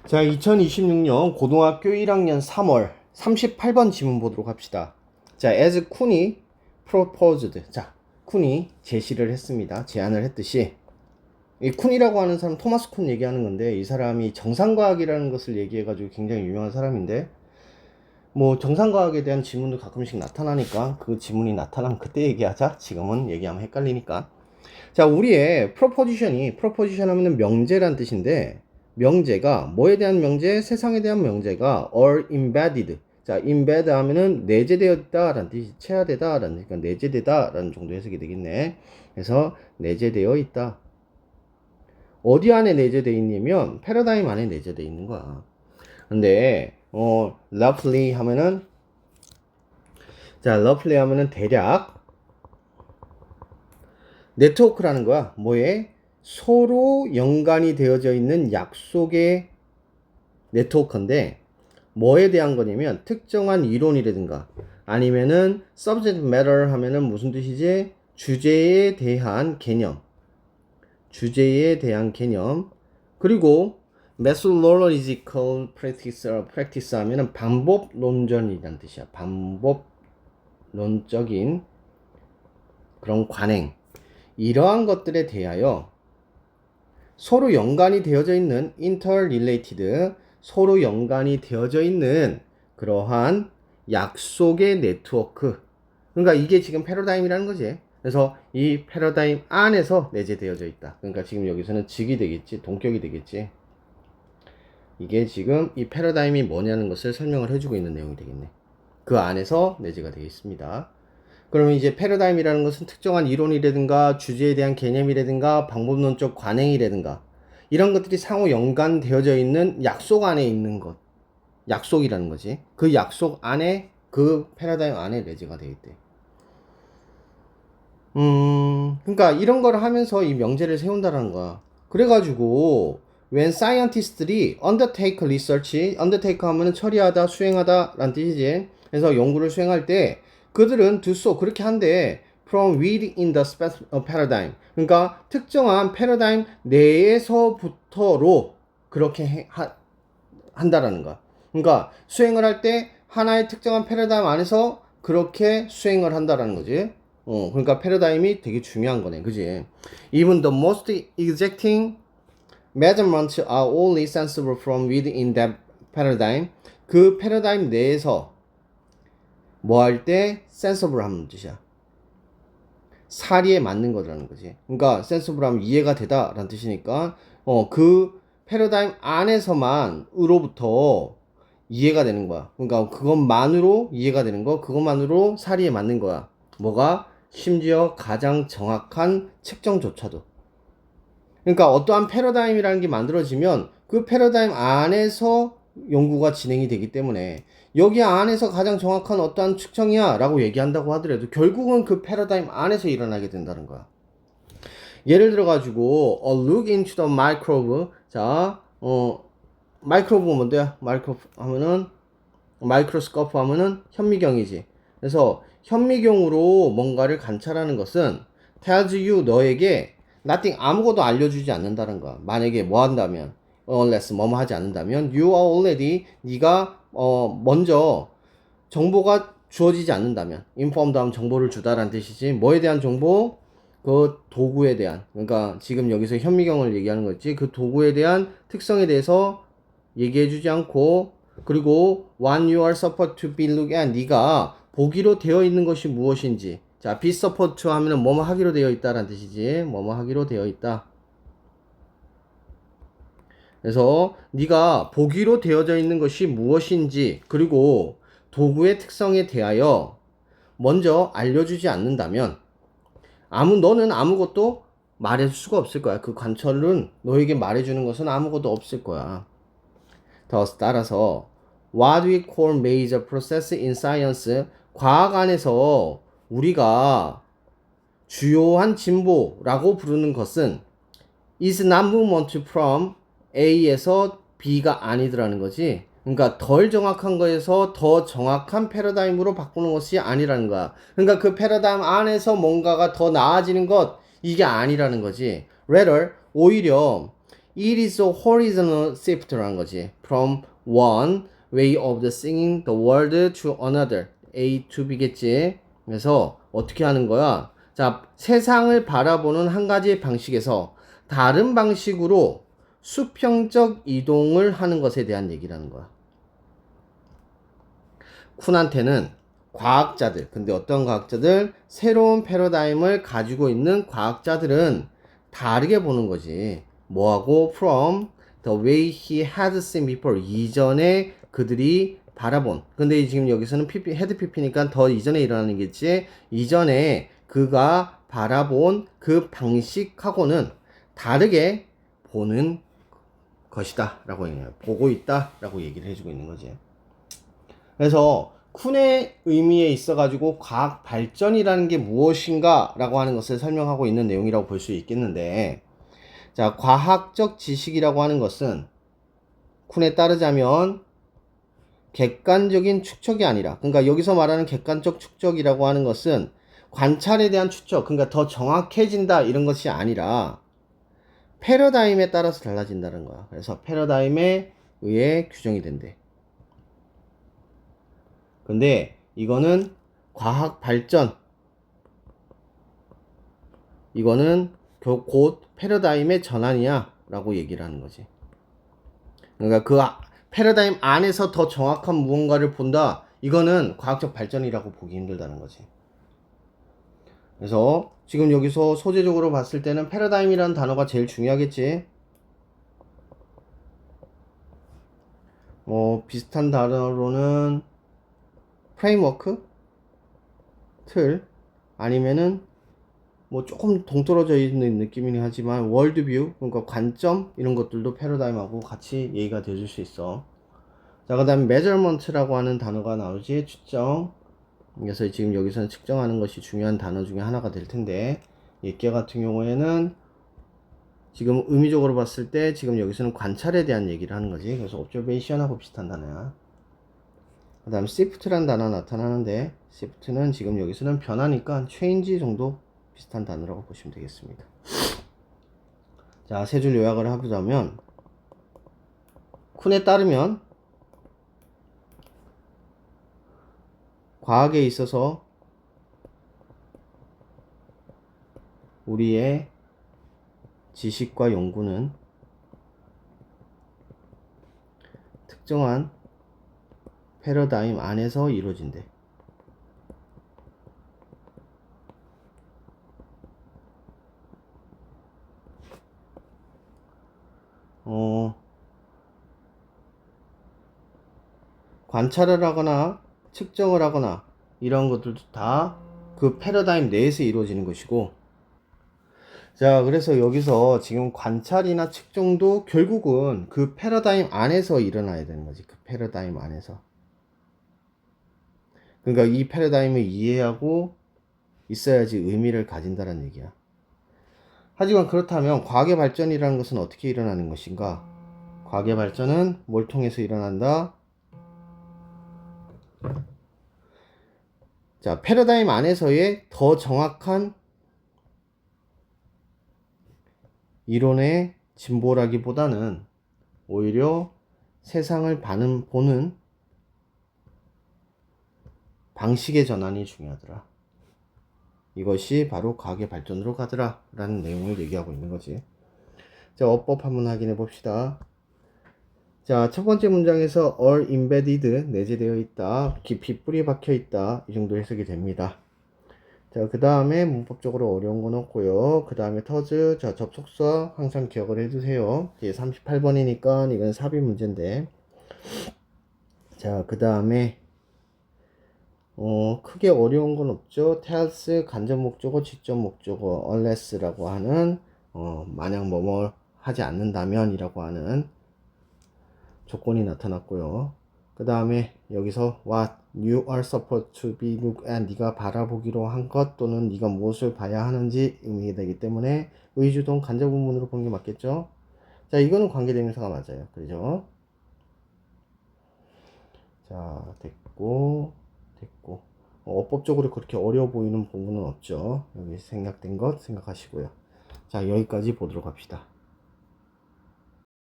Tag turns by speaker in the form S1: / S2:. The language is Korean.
S1: 자, 2026년 고등학교 1학년 3월 38번 지문 보도록 합시다. 자, as 쿤이 proposed. 자, 쿤이 제시를 했습니다. 제안을 했듯이. 이 쿤이라고 하는 사람 토마스 쿤 얘기하는 건데, 이 사람이 정상과학이라는 것을 얘기해가지고 굉장히 유명한 사람인데, 뭐 정상과학에 대한 지문도 가끔씩 나타나니까 그 지문이 나타나면 그때 얘기하자. 지금은 얘기하면 헷갈리니까. 자, 우리의 프로포지션 하면은 명제란 뜻인데, 명제가 뭐에 대한 명제? 세상에 대한 명제가 are embedded. 자, embed 하면은 내재되어 있다라는 뜻이 체화되다라는 뜻이니까 내재되다라는 정도 해석이 되겠네. 그래서 내재되어 있다. 어디 안에 내재되어 있냐면 패러다임 안에 내재되어 있는 거야. 근데 roughly 하면은 roughly 하면은 대략 네트워크라는 거야. 뭐에? 서로 연관이 되어져 있는 약속의 네트워크인데 뭐에 대한 거냐면 특정한 이론이라든가 아니면은 subject matter 하면은 무슨 뜻이지? 주제에 대한 개념. 주제에 대한 개념. 그리고 methodological practice 하면은 방법론전이라는 뜻이야. 방법론적인 그런 관행. 이러한 것들에 대하여 서로 연관이 되어져 있는 interrelated, 서로 연관이 되어져 있는 그러한 약속의 네트워크. 그러니까 이게 지금 패러다임이라는 거지. 그래서 이 패러다임 안에서 내재되어져 있다. 그러니까 지금 여기서는 직이 되겠지, 동격이 되겠지. 이게 지금 이 패러다임이 뭐냐는 것을 설명을 해주고 있는 내용이 되겠네. 그 안에서 내재가 되어 있습니다. 그러면 이제 패러다임이라는 것은 특정한 이론이라든가 주제에 대한 개념이라든가 방법론적 관행이라든가 이런 것들이 상호 연관되어져 있는 약속 안에 있는 것. 약속이라는 거지. 그 약속 안에 그 패러다임 안에 내재가 되어 있대. 그러니까 이런 걸 하면서 이 명제를 세운다라는 거야. 그래가지고 when scientist들이 undertake research, undertake 하면은 처리하다, 수행하다 라는 뜻이지. 그래서 연구를 수행할 때 그들은 do so 그렇게 한대 from within the paradigm. 그러니까 특정한 패러다임 내에서부터로 그렇게 한다라는 거야. 그러니까 수행을 할 때 하나의 특정한 패러다임 안에서 그렇게 수행을 한다라는 거지. 그러니까 패러다임이 되게 중요한 거네. 그지? Even the most exacting measurements are only sensible from within that paradigm. 그 패러다임 내에서 뭐 할 때 sensible 하는 뜻이야. 사리에 맞는 거라는 거지. 그러니까 sensible 하면 이해가 되다라는 뜻이니까 그 패러다임 안에서만으로부터 이해가 되는 거야. 그러니까 그것만으로 이해가 되는 거, 그것만으로 사리에 맞는 거야. 뭐가? 심지어 가장 정확한 측정조차도. 그러니까 어떠한 패러다임이라는 게 만들어지면 그 패러다임 안에서 연구가 진행이 되기 때문에 여기 안에서 가장 정확한 어떠한 측정이야 라고 얘기한다고 하더라도 결국은 그 패러다임 안에서 일어나게 된다는 거야. 예를 들어 가지고 look into the microbe. 자, 마이크로브가 뭔데요? 마이크로브 하면은 마이크로스코프 하면은 현미경이지. 그래서 현미경으로 뭔가를 관찰하는 것은 tells you 너에게 nothing 아무것도 알려주지 않는다는 거야. 만약에 뭐 한다면 unless 뭐뭐 하지 않는다면 you are already 네가 먼저 정보가 주어지지 않는다면 informed 하면 정보를 주다라는 뜻이지. 뭐에 대한 정보? 그 도구에 대한, 그러니까 지금 여기서 현미경을 얘기하는 거지. 그 도구에 대한 특성에 대해서 얘기해주지 않고, 그리고 when you are supposed to be look at 네가 보기로 되어 있는 것이 무엇인지. 자, be supposed to 하면은 뭐뭐 하기로 되어 있다라는 뜻이지. 뭐뭐 하기로 되어 있다. 그래서 네가 보기로 되어져 있는 것이 무엇인지, 그리고 도구의 특성에 대하여 먼저 알려주지 않는다면 너는 아무것도 말해줄 수가 없을 거야. 그 관철은 너에게 말해주는 것은 아무것도 없을 거야. 더 따라서 what we call major process in science, 과학 안에서 우리가 주요한 진보라고 부르는 것은 is not movement from A에서 B가 아니더라는 거지. 그러니까 덜 정확한 거에서 더 정확한 패러다임으로 바꾸는 것이 아니라는 거야. 그러니까 그 패러다임 안에서 뭔가가 더 나아지는 것, 이게 아니라는 거지. Rather, 오히려 it is a horizontal shift라는 거지. From one way of the singing the word to another. A to B겠지. 그래서 어떻게 하는 거야? 자, 세상을 바라보는 한 가지 방식에서 다른 방식으로 수평적 이동을 하는 것에 대한 얘기라는 거야. 쿤한테는 과학자들, 근데 어떤 과학자들? 새로운 패러다임을 가지고 있는 과학자들은 다르게 보는 거지. 뭐하고? From the way he had seen before. 이전에 그들이 바라본. 근데 지금 여기서는 헤드 PP니까 더 이전에 일어나는 게지. 이전에 그가 바라본 그 방식하고는 다르게 보는 것이다 라고 얘기해요. 보고 있다 라고 얘기를 해주고 있는 거지. 그래서 쿤의 의미에 있어 가지고 과학 발전이라는 게 무엇인가 라고 하는 것을 설명하고 있는 내용이라고 볼 수 있겠는데, 자, 과학적 지식이라고 하는 것은 쿤에 따르자면 객관적인 추측이 아니라, 그러니까 여기서 말하는 객관적 추측이라고 하는 것은 관찰에 대한 추측, 그러니까 더 정확해진다 이런 것이 아니라 패러다임에 따라서 달라진다는 거야. 그래서 패러다임에 의해 규정이 된대. 근데 이거는 과학 발전, 이거는 곧 패러다임의 전환이야 라고 얘기를 하는 거지. 그러니까 그 패러다임 안에서 더 정확한 무언가를 본다, 이거는 과학적 발전이라고 보기 힘들다는 거지. 그래서 지금 여기서 소재적으로 봤을 때는 패러다임이라는 단어가 제일 중요하겠지. 비슷한 단어로는 프레임워크, 틀, 아니면은 조금 동떨어져 있는 느낌이긴 하지만 월드뷰, 그러니까 관점, 이런 것들도 패러다임하고 같이 얘기가 되어줄 수 있어. 자, 그 다음에 measurement라고 하는 단어가 나오지. 측정. 그래서 지금 여기서는 측정하는 것이 중요한 단어 중에 하나가 될 텐데, 얘 같은 경우에는 지금 의미적으로 봤을 때 지금 여기서는 관찰에 대한 얘기를 하는 거지. 그래서 observation하고 비슷한 단어야. 그 다음 shift라는 단어 나타나는데, shift는 지금 여기서는 변하니까 change 정도 비슷한 단어라고 보시면 되겠습니다. 자, 세 줄 요약을 해보자면, 쿤에 따르면 과학에 있어서 우리의 지식과 연구는 특정한 패러다임 안에서 이루어진대. 관찰을 하거나 측정을 하거나 이런 것들도 다 그 패러다임 내에서 이루어지는 것이고, 자, 그래서 여기서 지금 관찰이나 측정도 결국은 그 패러다임 안에서 일어나야 되는 거지. 그 패러다임 안에서. 그러니까 이 패러다임을 이해하고 있어야지 의미를 가진다는 얘기야. 하지만 그렇다면 과학의 발전이라는 것은 어떻게 일어나는 것인가? 과학의 발전은 뭘 통해서 일어난다? 자, 패러다임 안에서의 더 정확한 이론의 진보라기보다는 오히려 세상을 보는 방식의 전환이 중요하더라. 이것이 바로 과학의 발전으로 가더라 라는 내용을 얘기하고 있는 거지. 자, 어법 한번 확인해 봅시다. 자, 첫 번째 문장에서 all embedded, 내재되어 있다, 깊이 뿌리 박혀 있다, 이 정도 해석이 됩니다. 자, 그 다음에 문법적으로 어려운 건 없고요. 그 다음에 터즈, 자, 접속사 항상 기억을 해두세요. 이제 38번이니까 이건 삽입 문제인데, 자, 그 다음에 크게 어려운 건 없죠. tells, 간접 목적어, 직접 목적어, unless라고 하는 만약 뭐뭐 하지 않는다면 이라고 하는 조건이 나타났고요. 그 다음에 여기서 what you are supposed to be look at, 네가 바라보기로 한 것 또는 네가 무엇을 봐야 하는지 의미가 되기 때문에 의주동 간접 부문으로 보는 게 맞겠죠. 자, 이거는 관계대명사가 맞아요. 그죠? 자, 됐고 어법적으로 그렇게 어려워 보이는 부분은 없죠. 여기 생략된 것 생각하시고요. 자, 여기까지 보도록 합시다.